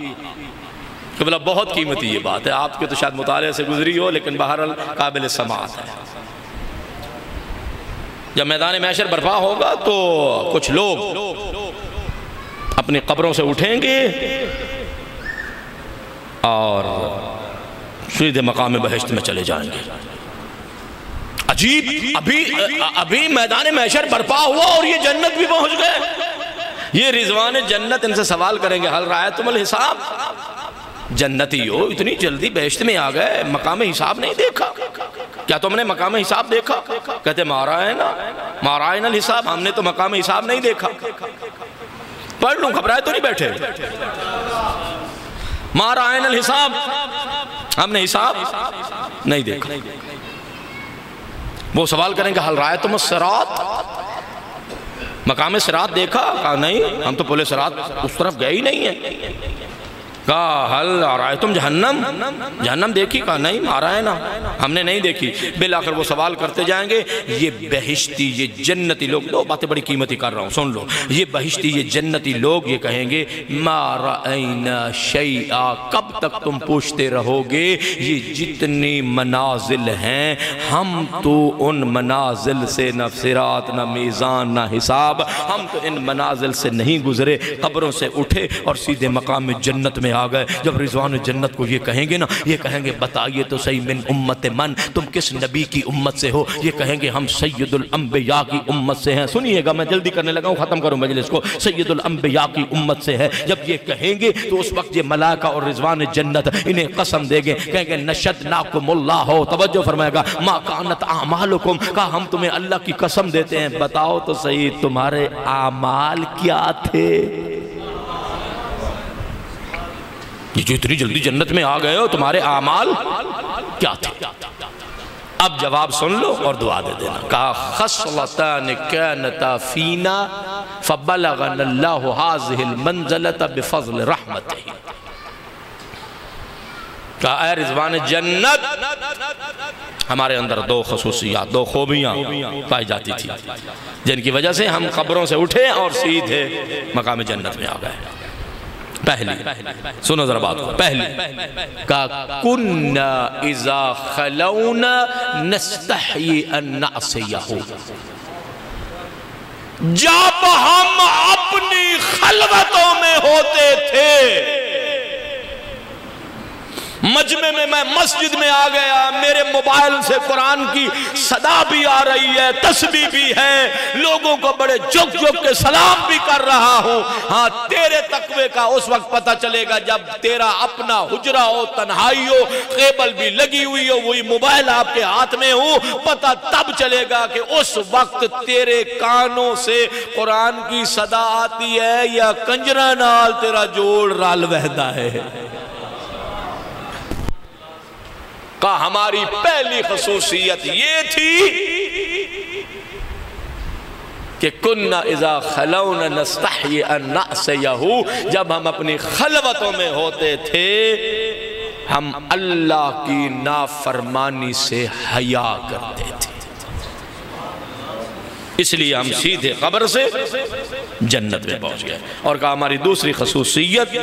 قبلہ بہت قیمتی یہ بات ہے، آپ کے تو شاید مطالعے سے گزری ہو لیکن بہرحال قابل سماعت ہے۔ جب میدان محشر برپا ہوگا تو کچھ لوگ اپنی قبروں سے اٹھیں گے اور سیدھے مقام بہشت میں چلے جائیں گے۔ عجیب، ابھی میدان محشر برپا ہوا اور یہ جنت بھی پہنچ گئے۔ یہ رضوان جنت ان سے سوال کریں گے، حل رأیتم الحساب، جنتی ہو اتنی جلدی بہشت میں آ گئے، مقام حساب نہیں دیکھا؟ کیا تم نے مقام حساب دیکھا؟ کہتے مارائن الحساب، ہم نے تو مقام حساب نہیں دیکھا۔ پڑھ لوں، گھبرائے تو نہیں بیٹھے؟ مارائن الحساب، ہم نے حساب نہیں دیکھا۔ وہ سوال کریں گے حل رأیتم الصراط، مقام صراط دیکھا؟ کہا نہیں، ہم تو پلے صراط اس طرف گئے ہی نہیں ہیں۔ کہا حل رأیتم جہنم، جہنم دیکھی؟ کہا نہیں، مارائنا، ہم نے نہیں دیکھی۔ بالآخر وہ سوال کرتے جائیں گے، یہ بہشتی، یہ جنتی لوگ، دو باتیں بڑی قیمتی کر رہا ہوں سن لو، یہ بہشتی، یہ جنتی لوگ یہ کہیں گے ما رأینا شیئا، کب تک تم پوچھتے رہو گے یہ جتنی منازل ہیں، ہم تو ان منازل سے نہ صراط نہ میزان نہ حساب، ہم تو ان منازل سے نہیں گزرے، قبروں سے اٹھے اور سیدھے مقام جنت میں آ گئے۔ جب رضوان جنت کو یہ کہیں گے نا، یہ کہیں گے بتائیے تو صحیح من امت من، تم کس نبی کی امت سے ہو؟ یہ کہیں گے ہم سید الانبیاء کی امت سے ہیں۔ سنیے گا، میں جلدی کرنے لگا ہوں، ختم کروں مجلس کو، سید الانبیاء کی امت سے ہے۔ جب یہ کہیں گے تو اس وقت یہ ملائکہ اور رضوان جنت انہیں قسم دے گے، کہیں گے نشدناکم اللہ ہو، توجہ فرمائے گا، ما کانت اعمالکم، کہا ہم تمہیں اللہ کی قسم دیتے ہیں، بتاؤ تو صحیح تمہارے اعمال کیا تھے؟ یہ جو اتنی جلدی جنت میں آ گئے ہو، تمہارے اعمال کیا تھے؟ اب جواب سن لو اور دعا دے دینا۔ کہا خصلتان کانتا فینا فبلغنا اللہ هذه المنزلة بفضل رحمتہ۔ کہا اے رضوان جنت، ہمارے اندر دو خصوصیات، دو خوبیاں پائی جاتی تھی جن کی وجہ سے ہم قبروں سے اٹھے اور سیدھے مقام جنت میں آ گئے۔ پہلی، سنو ذرا بات کو، پہلی کہا کننا اذا خلونا نستحیی ان نعصیہو، جب ہم اپنی خلوتوں میں ہوتے تھے، مجمع میں میں مسجد میں آ گیا، میرے موبائل سے قرآن کی صدا بھی آ رہی ہے، تسبیح بھی ہے، لوگوں کو بڑے جھک جھک کے سلام بھی کر رہا ہوں۔ ہاں تیرے تقوی کا اس وقت پتہ چلے گا جب تیرا اپنا حجرہ ہو، تنہائی ہو، کیبل بھی لگی ہوئی ہو، وہی موبائل آپ کے ہاتھ میں ہو، پتہ تب چلے گا کہ اس وقت تیرے کانوں سے قرآن کی صدا آتی ہے یا کنجرہ نال تیرا جوڑ رال وحدہ ہے۔ کہا ہماری پہلی خصوصیت یہ تھی کہ کننا اذا خلونا نستحی ان نعصیہو، جب ہم اپنی خلوتوں میں ہوتے تھے ہم اللہ کی نافرمانی سے حیا کرتے تھے، اس لیے ہم سیدھے قبر سے جنت میں پہنچ گئے۔ اور کہا ہماری دوسری خصوصیت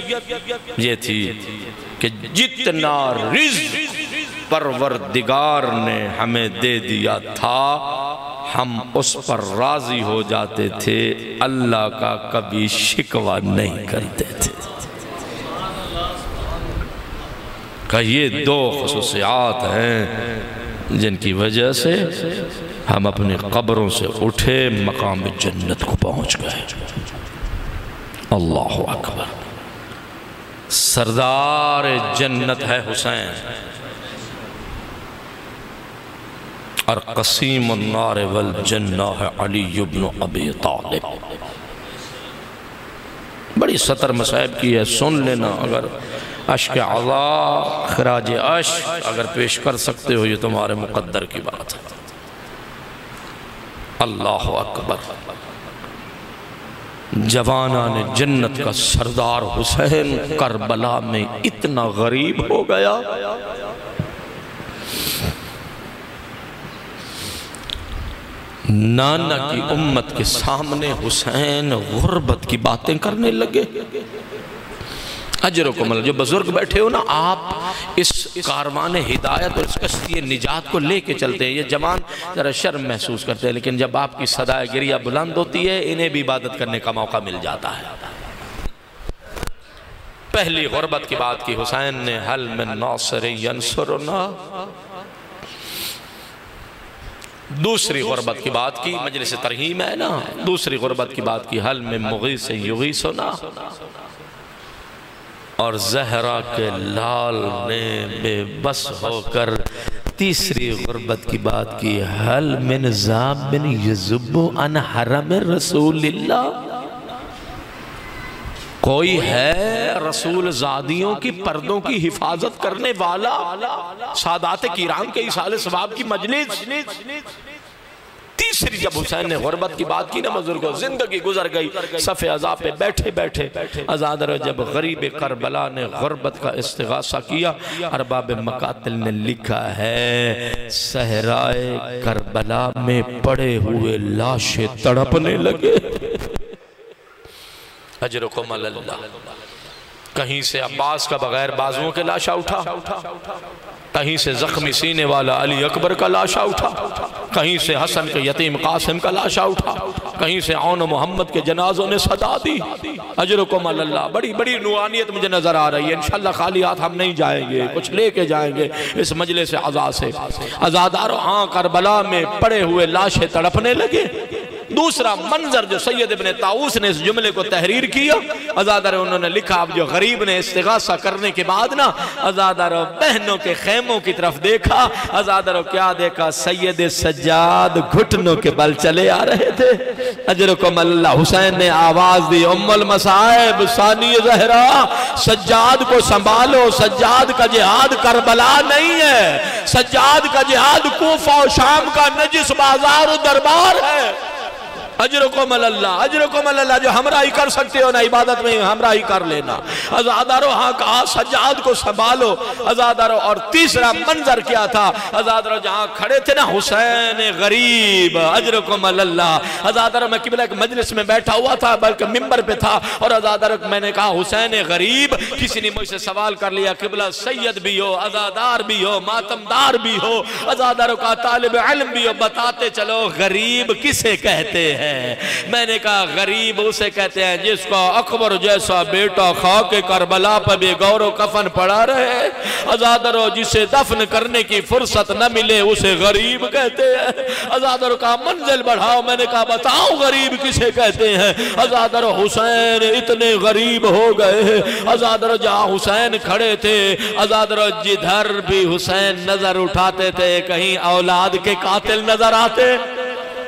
یہ تھی کہ جتنا رزق پروردگار نے ہمیں دے دیا تھا ہم اس پر راضی ہو جاتے تھے، اللہ کا کبھی شکوہ نہیں کرتے تھے۔ کہ یہ دو خصوصیات ہیں جن کی وجہ سے ہم اپنی قبروں سے اٹھے مقام جنت کو پہنچ گئے۔ اللہ اکبر۔ سردار جنت ہے حسین، اور قسیم النار والجنہ ہے علی بن ابی طالب۔ بڑی سطر مصائب کی ہے، سن لینا۔ اگر اشک عزا خراج عشق اگر پیش کر سکتے ہو، یہ تمہارے مقدر کی بات ہے۔ اللہ اکبر۔ جوانان جنت کا سردار حسین کربلا میں اتنا غریب ہو گیا، نانا کی امت کے سامنے حسین غربت کی باتیں کرنے لگے۔ اجرکم اللہ، جو بزرگ بیٹھے ہو نا، آپ اس کاروان ہدایت اور اس کشتی نجات کو لے کے چلتے ہیں۔ یہ جوان ذرا شرم محسوس کرتے ہیں، لیکن جب آپ کی صدائے گریہ بلند ہوتی ہے، انہیں بھی عبادت کرنے کا موقع مل جاتا ہے۔ پہلی غربت کی بات کی حسین نے، حل من ناصر ینصرنا۔ دوسری غربت کی بات کی، مجلس ترہیم ہے نا، دوسری غربت کی بات کی، حل من مغیث یغیثنا۔ اور زہرا کے لال نے بے بس ہو کر تیسری غربت کی بات کی، حل من ذاب یذب عن حرم رسول اللہ۔ کوئی ہے رسول زادیوں کی پردوں کی حفاظت کرنے والا؟ سادات کرام کے ایصال ثواب کی مجلس۔ تیسری جب حسین نے غربت کی بات کی نا بزرگوں، زندگی گزر گئی صف عذاب پہ بیٹھے بیٹھے عزادر جب غریب کربلا نے غربت کا استغاثہ کیا، ارباب مقاتل نے لکھا ہے صحرائے کربلا میں پڑے ہوئے لاشیں تڑپنے لگے۔ اجرکم اللہ۔ کہیں سے عباس کا بغیر بازوؤں کے لاشا اٹھا، کہیں سے زخمی سینے والا علی اکبر کا لاشا اٹھا، کہیں سے حسن کے یتیم قاسم کا لاشا اٹھا، کہیں سے عون محمد کے جنازوں نے صدا دی۔ اجرکم اللہ۔ بڑی بڑی نورانیت مجھے نظر آ رہی ہے۔ انشاءاللہ خالی ہاتھ ہم نہیں جائیں گے، کچھ لے کے جائیں گے اس مجلس عزا سے۔ عزادارو ہاں کربلا میں پڑے ہوئے لاشیں تڑپنے لگے۔ دوسرا منظر جو سید ابن طاؤس نے اس جملے کو تحریر کیا، عزادارو انہوں نے لکھا، اب جو غریب نے استغاثہ کرنے کے بعد نا، عزادارو بہنوں کے خیموں کی طرف دیکھا، عزادارو کیا دیکھا؟ سید سجاد گھٹنوں کے بل چلے آ رہے تھے۔ اجرکم اللہ۔ حسین نے آواز دی، ام المصائب ثانی زہرا، سجاد کو سنبھالو، سجاد کا جہاد کربلا نہیں ہے، سجاد کا جہاد کوفہ و شام کا نجس بازار و دربار ہے۔ اجرکم اللہ، اجرکم اللہ۔ جو ہمراہی کر سکتے ہو نا عبادت میں ہمراہی کر لینا۔ عزادارو ہاں کہا سجاد کو سنبھالو، عزادارو۔ اور تیسرا منظر کیا تھا؟ عزادارو جہاں کھڑے تھے نا حسین غریب، اجرکم اللہ۔ عزادارو میں قبلہ ایک مجلس میں بیٹھا ہوا تھا، بلکہ ممبر پہ تھا، اور عزادارو میں نے کہا حسین غریب۔ کسی نے مجھ سے سوال کر لیا، قبلہ سید بھی ہو، عزادار بھی ہو، ماتمدار بھی ہو، عزادارو کا طالب علم بھی ہو، بتاتے چلو غریب کسے کہتے ہیں؟ میں نے کہا غریب اسے کہتے ہیں جس کا اکبر جیسا بیٹا خاک کربلا پہ بے گور و کفن پڑا رہے، عزادارو جسے دفن کرنے کی فرصت نہ ملے اسے غریب کہتے ہیں۔ عزادارو کا منزل بڑھاؤ، میں نے کہا بتاؤ غریب کسے کہتے ہیں؟ عزادارو حسین اتنے غریب ہو گئے۔ عزادارو جہاں حسین کھڑے تھے، عزادارو جدھر بھی حسین نظر اٹھاتے تھے کہیں اولاد کے قاتل نظر آتے۔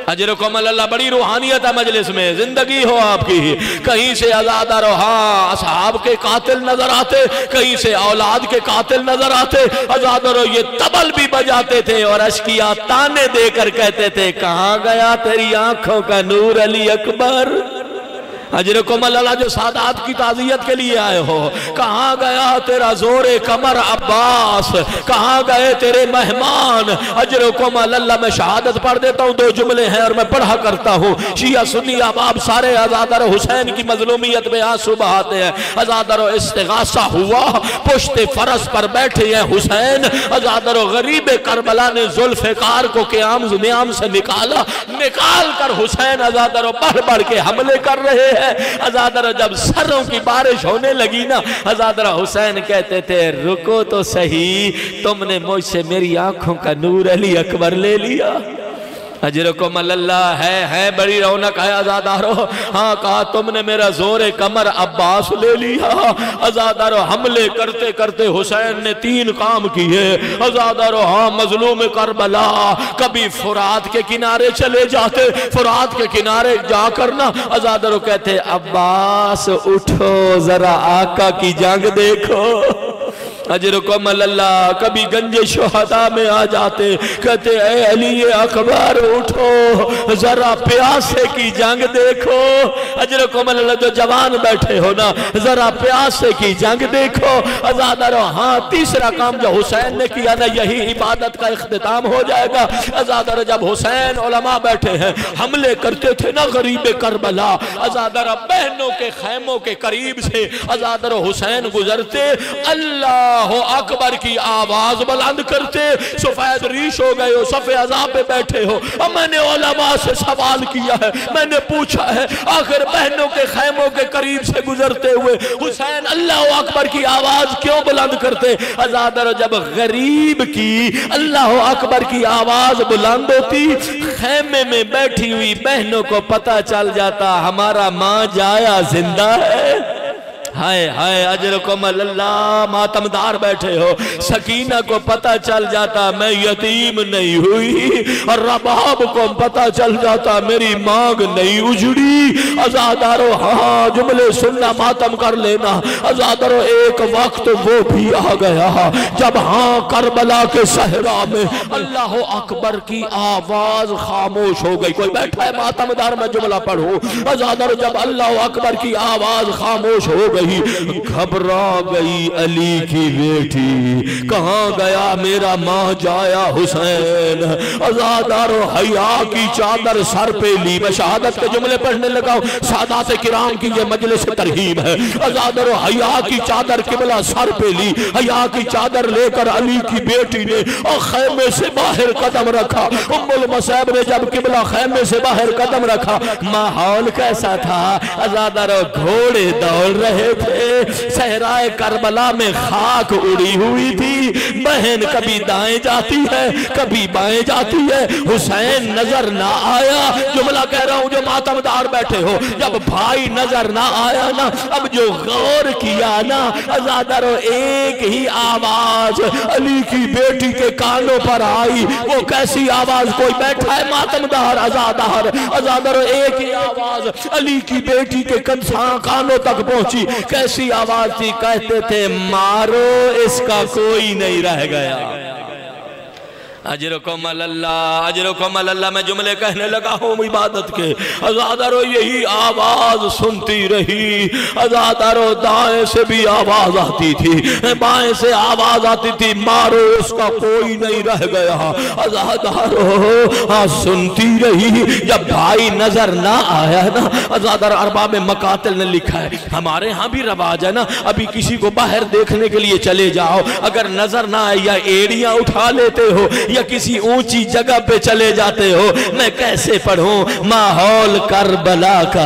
اجرکم اللہ۔ بڑی روحانیت ہے مجلس میں، زندگی ہو آپ کی۔ کہیں سے عزادارو ہاں اصحاب کے قاتل نظر آتے، کہیں سے اولاد کے قاتل نظر آتے۔ عزادارو یہ طبل بھی بجاتے تھے اور اشکیا تانے دے کر کہتے تھے کہاں گیا تیری آنکھوں کا نور علی اکبر؟ اجرکم اللہ جو سادات کی تعزیت کے لیے آئے ہو، کہاں گیا تیرا زور کمر عباس؟ کہاں گئے تیرے مہمان؟ اجرکم اللہ۔ میں شہادت پڑھ دیتا ہوں، 2 جملے ہیں اور میں پڑھا کرتا ہوں۔ شیعہ سنی احباب سارے عزادارو حسین کی مظلومیت میں آنسو بہاتے ہیں۔ عزادارو استغاثہ ہوا، پشت فرس پر بیٹھے ہیں حسین۔ عزادارو غریب کربلا نے ذوالفقار کو قیام نیام سے نکال کر حسین عزادارو بڑھ بڑھ کے حملے کر رہے ہیں۔ ہیں۔ ازادر جب سروں کی بارش ہونے لگی نا، ازادر حسین کہتے تھے رکو تو صحیح، تم نے مجھ سے میری آنکھوں کا نور علی اکبر لے لیا۔ اجرکم اللہ ہے بڑی رونق ہے ازادارو، ہاں کہا تم نے میرا زور کمر عباس لے لیا۔ ازادارو حملے کرتے کرتے حسین نے 3 کام کیے۔ ازادارو ہاں مظلوم کربلا کبھی فرات کے کنارے چلے جاتے، فرات کے کنارے جا کر نا ازادارو کہتے عباس اٹھو ذرا آقا کی جنگ دیکھو۔ اجرکم اللہ کبھی گنج شہداء میں آ جاتے، کہتے اے علی اکبر اٹھو ذرا پیاسے کی جنگ دیکھو۔ اجرکم اللہ جو جوان بیٹھے ہو نا ذرا پیاسے کی جنگ دیکھو۔ ازادارو ہاں تیسرا کام جو حسین نے کیا نا یہی عبادت کا اختتام ہو جائے گا۔ ازادارو جب حسین علماء بیٹھے ہیں حملے کرتے تھے نا غریب کربلا، ازادارو بہنوں کے خیموں کے قریب سے ازادارو حسین گزرتے، اللہ اکبر کی آواز بلند کرتے۔ سفید ریش ہو گئے ہو، صف عزا پہ بیٹھے ہو، اور میں نے علماء سے سوال کیا ہے، میں نے پوچھا ہے آخر بہنوں کے خیموں کے قریب سے گزرتے ہوئے حسین اللہ اکبر کی آواز کیوں بلند کرتے؟ ازادر جب غریب کی اللہ اکبر کی آواز بلند ہوتی، خیمے میں بیٹھی ہوئی بہنوں کو پتہ چل جاتا ہمارا ماں جایا زندہ ہے۔ ہائے ہائے اجرکم اللہ ماتمدار بیٹھے ہو، سکینہ کو پتہ چل جاتا میں یتیم نہیں ہوئی، اور رباب کو پتہ چل جاتا میری مانگ نہیں اجڑی۔ ازادارو ہاں جملے سننا ماتم کر لینا۔ ازادارو ایک وقت وہ بھی آ گیا جب ہاں کربلا کے صحرا میں اللہ اکبر کی آواز خاموش ہو گئی۔ کوئی بیٹھا ہے ماتمدار میں جملہ پڑھوں۔ ازادارو جب اللہ اکبر کی آواز خاموش ہو گئی، گھبرا گئی علی کی بیٹی، کہاں گیا میرا ماں جایا حسین؟ ازادارو حیا کی چادر سر پہ لی، میں شہادت کے جملے پڑھنے لگا ہوں، سادات کرام کی یہ مجلس ترہیم ہے۔ ازادارو حیا کی چادر قبلہ سر پہ لی، حیا کی چادر لے کر علی کی بیٹی نے اور خیمے سے باہر قدم رکھا۔ ام المصائب نے جب قبلہ خیمے سے باہر قدم رکھا، ماحول کیسا تھا؟ ازادارو گھوڑے دوڑ رہے تھے، صحرائے کربلا میں خاک اڑی ہوئی تھی، بہن کبھی دائیں جاتی ہے کبھی بائیں جاتی ہے، حسین نظر نہ آیا۔ جملہ کہہ رہا ہوں جو ماتمدار بیٹھے ہو، جب بھائی نظر نہ آیا نا، اب جو غور کیا نا ازادارو ایک ہی آواز علی کی بیٹی کے کانوں پر آئی۔ وہ کیسی آواز؟ کوئی بیٹھا ہے ماتمدار ازادارو ایک ہی آواز علی کی بیٹی کے کانوں تک پہنچی۔ کیسی آواز تھی؟ کہتے تھے مارو اس کا کوئی نہیں رہ گیا۔ اجرکم اللہ اجرکم اللہ میں جملے کہنے لگا ہوں عبادت کے۔ ازادارو یہی آواز سنتی رہی، ازادارو دائیں سے بھی آواز آتی تھی بائیں سے آواز آتی تھی، مارو اس کا کوئی نہیں رہ گیا۔ ازادارو سنتی رہی، جب بھائی نظر نہ آیا نا، ازادارو ارباب مقاتل نے لکھا ہے ہمارے ہاں بھی رواج ہے نا، ابھی کسی کو باہر دیکھنے کے لیے چلے جاؤ، اگر نظر نہ آئے یا ایڑیاں اٹھا لیتے ہو یا کسی اونچی جگہ پہ چلے جاتے ہو۔ میں کیسے پڑھوں ماحول کربلا کا؟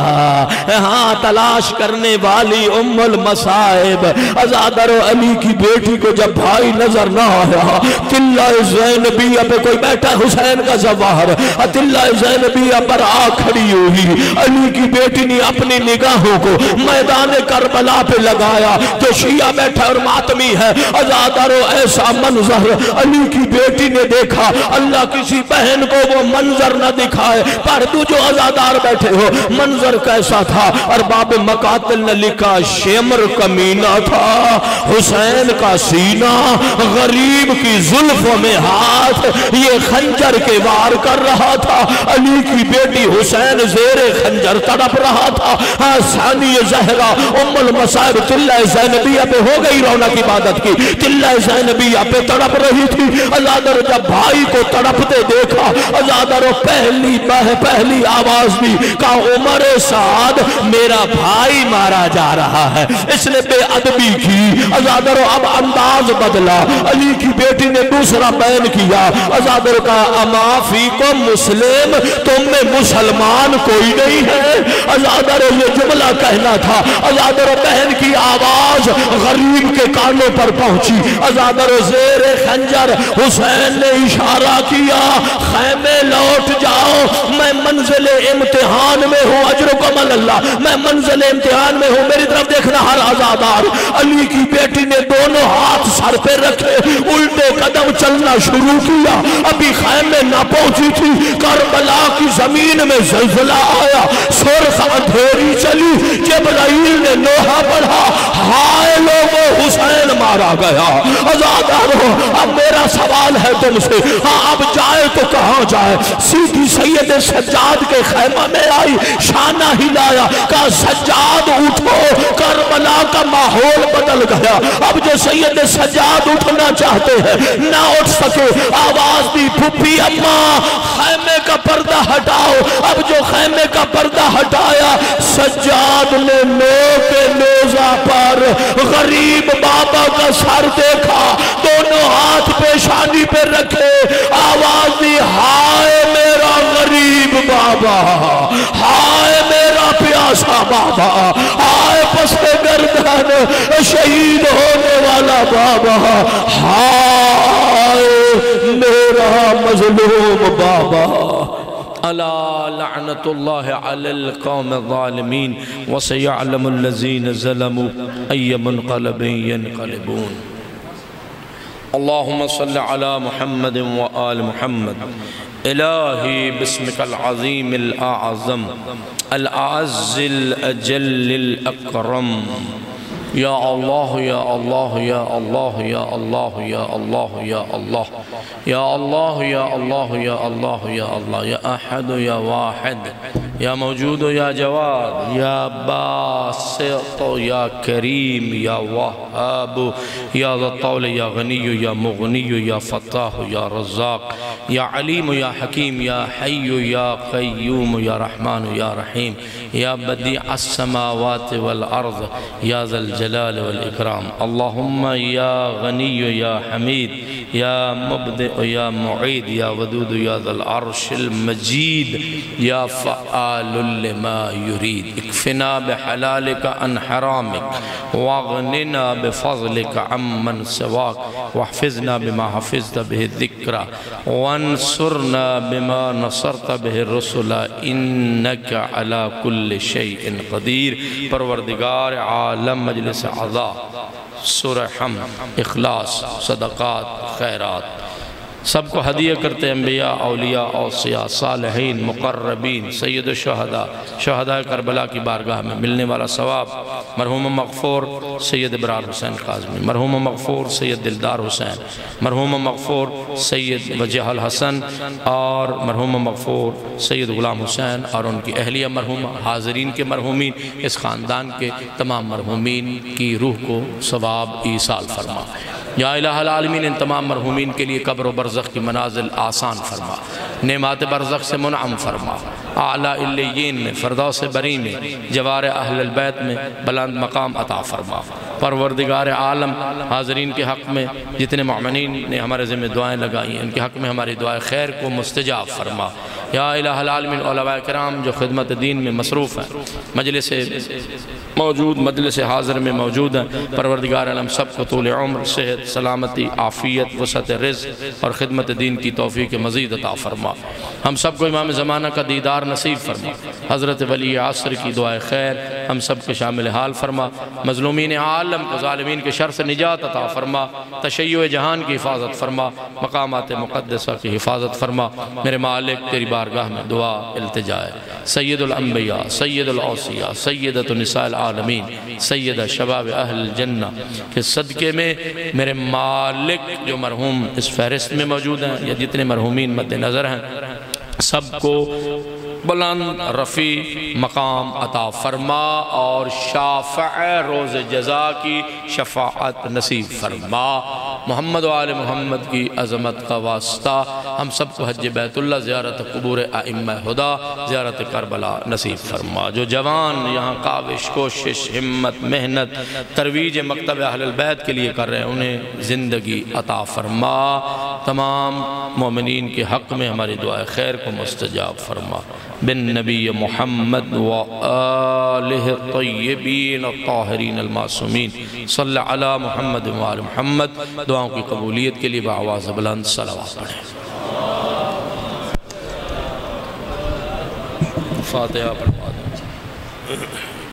ہاں تلاش کرنے والی ام المصائب ازادارو علی کی بیٹی کو جب بھائی نظر نہ آیا، تلہ زینبیہ پہ کوئی بیٹھا حسین کا زوار، تلہ زینبیہ پر آ کھڑی ہوئی، علی کی بیٹی نے اپنی نگاہوں کو میدان کربلا پہ لگایا، جو شیعہ بیٹھا اور ماتمی ہے۔ ازادارو ایسا منظر علی کی بیٹی نے دیکھا، اللہ کسی بہن کو وہ منظر نہ دکھائے، پر تو جو ازادار بیٹھے ہو منظر کیسا تھا؟ اور باب مقاتل نے لکھا شمر کمینہ تھا، حسین کا سینہ، غریب کی زلفوں میں ہاتھ، یہ خنجر کے وار کر رہا تھا، علی کی بیٹی حسین زیر خنجر تڑپ رہا تھا۔ ثانی زہرہ ام المصائب تلہ زینبیہ پہ ہو گئی رونق عبادت کی، تلہ زینبیہ پہ تڑپ رہی تھی۔ ازادر جب بھائی کو تڑپتے دیکھا، ازادارو پہلی آواز دی کہا عمر سعد میرا بھائی مارا جا رہا ہے، اس نے بے ادبی کی۔ ازادارو اب انداز بدلا، علی کی بیٹی نے دوسرا بیان کیا، ازادارو کہا اما فیکم مسلم، تم میں مسلمان کوئی نہیں ہے۔ ازادارو یہ جملہ کہنا تھا، ازادارو بہن کی آواز غریب کے کانوں پر پہنچی، ازادارو زیر خنجر حسین نے اشارہ کیا خیمے لوٹ جاؤ، میں منزل امتحان میں ہوں، اجرکم اللہ، میں منزل امتحان میں ہوں، میری طرف دیکھنا ہر ازادار۔ علی کی بیٹی نے دونوں ہاتھ سر پہ رکھے، الٹے قدم چلنا شروع کیا، ابھی خیمے نہ پہنچی تھی، کربلا کی زمین میں زلزلہ آیا، سرخ اندھیری چلی، جبرائیل نے نوحہ پڑھا، ہائے لوگوں حسین مارا گیا۔ ازادارو اب میرا سوال ہے تم سے، ہاں اب جائے تو کہاں جائے؟ سیدھی سید سجاد کے خیمہ میں آئی، شانہ ہلایا، کہا سجاد اٹھو، کربلا کا ماحول بدل گیا۔ اب جو سید سجاد اٹھنا چاہتے ہیں نہ اٹھ سکے، آواز دی پھپھی اماں خیمے کا پردہ ہٹاؤ۔ اب جو خیمے کا پردہ ہٹایا، سجاد نے نو کے نیزہ پر غریب بابا کا سر دیکھا، دونوں ہاتھ پیشانی پہ رکھے، آواز دی ہائے میرا غریب بابا، ہائے میرا پیاسا بابا، ہائے پستے گردن شہید ہونے والا بابا، ہائے میرا مظلوم بابا۔ الا لعنت اللہ علی القوم الظالمین وسیعلم الذین ظلموا ای منقلب ینقلبون۔ اللہم صلی علی محمد وآل محمد۔ الہی بسمک العظیم الاعظم الاعز الاجل الاکرم، یا اللہ یا اللہ یا اللہ یا اللہ یا اللہ یا اللہ یا اللہ یا اللہ یا اللہ یا اللہ، یا احد یا واحد، یا موجود یا جواد، یا باسط یا کریم، یا وہاب یا ذا الطول، یا غنی یا مغنی، یا فتاح یا رزاق، یا علیم یا حکیم، یا حی یا قیوم، یا رحمان یا رحیم، یا بدیع السماوات والارض، یا ذا الجلال والاکرام۔ اللہم یا غنی یا حمید، یا مبدع یا معید، یا ودود یا ذا العرش المجید، یا فعال لما يريد، اکفنا بحلالک عن حرامک، واغننا بفضلک عمن سواک، واحفظنا بما حفظت به الذکر، وانصرنا بما نصرت به الرسل، انک علی کل شیء قدیر۔ پروردگار عالم مجلس عزا، سورہ حمد، اخلاص، صدقات، خیرات سب کو ہدیہ کرتے، انبیاء، اولیاء، اوصیاء، صالحین، مقربین، سید الشہداء، شہداء کربلا کی بارگاہ میں ملنے والا ثواب، مرحوم مغفور سید ابرار حسین قاظمی، مرحوم مغفور سید دلدار حسین، مرحوم مغفور سید وجہ الحسن، اور مرحوم مغفور سید غلام حسین اور ان کی اہلیہ مرحومہ، حاضرین کے مرحومین، اس خاندان کے تمام مرحومین کی روح کو ثواب ایصال فرما۔ یا الہ العالمین ان تمام مرحومین کے لیے قبر و برزخ کی منازل آسان فرما، نعمات برزخ سے منعم فرما، اعلیٰ علیین میں، فردوس بری میں، جوار اہل البیت میں بلند مقام عطا فرما۔ پروردگار عالم حاضرین کے حق میں جتنے مؤمنین نے ہمارے ذمہ دعائیں لگائی ہیں، ان کے حق میں ہماری دعائیں خیر کو مستجاب فرما۔ یا الہ العالمین علماء کرام جو خدمت دین میں مصروف ہیں، مجلس موجود، مجلس حاضر میں موجود ہیں، پروردگار عالم سب کو طول عمر، صحت، سلامتی، عافیت، وسعت رزق اور خدمت دین کی توفیق مزید عطا فرما۔ ہم سب کو امام زمانہ کا دیدار نصیب فرما، حضرت ولی عصر کی دعائے خیر ہم سب کے شامل حال فرما، مظلومین عالم کو ظالمین کے شر سے نجات عطا فرما، تشیع جہان کی حفاظت فرما، مقامات مقدسہ کی حفاظت فرما۔ میرے مالک تیری بارگاہ میں دعا التجا ہے، سید الانبیاء، سید الاوصیاء، سیدۃ نساء العالمین، سیدہ شباب اہل الجنہ کے صدقے میں میرے مالک جو مرحوم اس فہرست میں موجود ہیں یا جتنے مرحومین مد نظر ہیں سب کو بلند رفیع مقام عطا فرما اور شافع روز جزا کی شفاعت نصیب فرما۔ محمد و آل محمد کی عظمت کا واسطہ ہم سب کو حج بیت اللہ، زیارت قبور ائمہ ہدا، زیارت کربلا نصیب فرما۔ جو جوان یہاں کاوش، کوشش، ہمت، محنت، ترویج مکتب اہل البیت کے لیے کر رہے ہیں، انہیں زندگی عطا فرما۔ تمام مومنین کے حق میں ہماری دعائے خیر کو مستجاب فرما۔ بن نبی محمد و آلہ الطیبین الطاہرین المعصومین، صلی علی محمد و آل محمد۔ دعاؤں کی قبولیت کے لیے بآواز بلند صلوات پڑھیں۔ فاتحہ پڑھوا دیں۔